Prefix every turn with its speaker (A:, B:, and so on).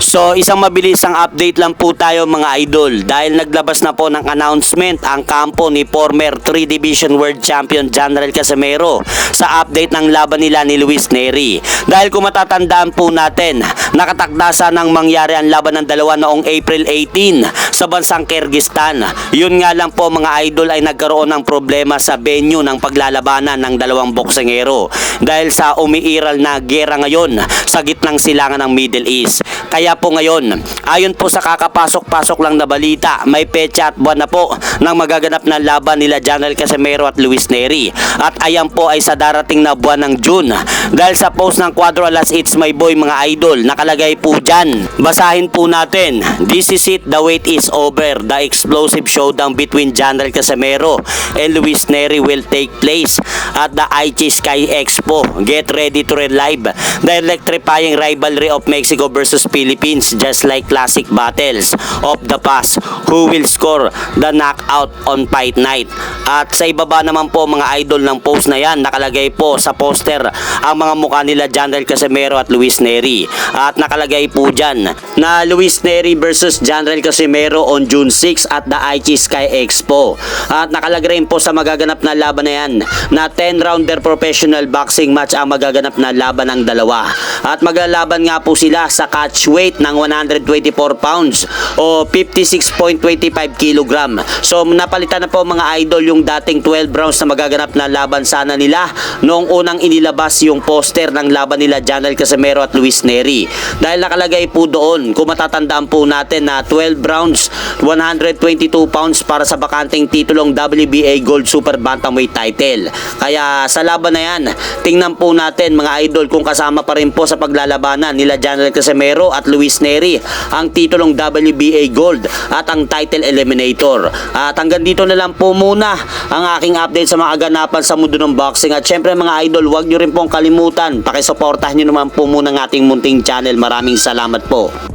A: So isang mabilisang update lang po tayo mga idol dahil naglabas na po ng announcement ang kampo ni former 3 Division World Champion General Casimero sa update ng laban nila ni Luis Nery. Dahil kung matatandaan po natin, nakatakdasa ng mangyari ang laban ng dalawa noong April 18 sa bansang Kyrgyzstan. Yun nga lang po mga idol ay nagkaroon ng problema sa venue ng paglalabanan ng dalawang boksingero dahil sa umiiral na gera ngayon sa gitnang silangan ng Middle East. Kaya po ngayon, ayon po sa kakapasok-pasok lang na balita, may petsa at buwan na po ng magaganap na laban nila General Casimero at Luis Nery. At ayan po ay sa darating na buwan ng June. Dahil sa post ng Cuadro Alas It's My Boy mga idol, nakalagay po dyan. Basahin po natin, "This is it, the wait is over. The explosive showdown between General Casimero and Luis Nery will take place at the Aichi Sky Expo. Get ready to relive the electrifying rivalry of Mexico versus Philippines, just like classic battles of the past. Who will score the knockout on fight night?" At sa ibaba naman po mga idol ng post na yan, nakalagay po sa poster ang mga mukha nila General Casimero at Luis Nery. At nakalagay po dyan na Luis Nery versus General Casimero on June 6 at the Aichi Sky Expo. At nakalagay rin po sa magaganap na laban na yan na 10-rounder professional boxing match ang magaganap na laban ng dalawa. At maglalaban nga po sila sa catch weight ng 124 pounds o 56.25 kilogram. So napalitan na po mga idol yung dating 12 rounds na magaganap na laban sana nila noong unang inilabas yung poster ng laban nila General Casimero at Luis Nery. Dahil nakalagay po doon, kung matatandaan po natin na 12 rounds, 122 pounds para sa bakanteng titulong WBA Gold Super Bantamweight title. Kaya sa laban na yan, tingnan po natin mga idol kung kasama pa rin po sa paglalabanan nila General Casimero at Luis Nery ang titulong WBA Gold at ang title eliminator. At hanggang dito na lang po muna ang aking update sa mga aganapan sa mundo ng boxing. At syempre mga idol, huwag nyo rin pong kalimutan, pakisuportahan nyo naman po muna ng ating munting channel. Maraming salamat po.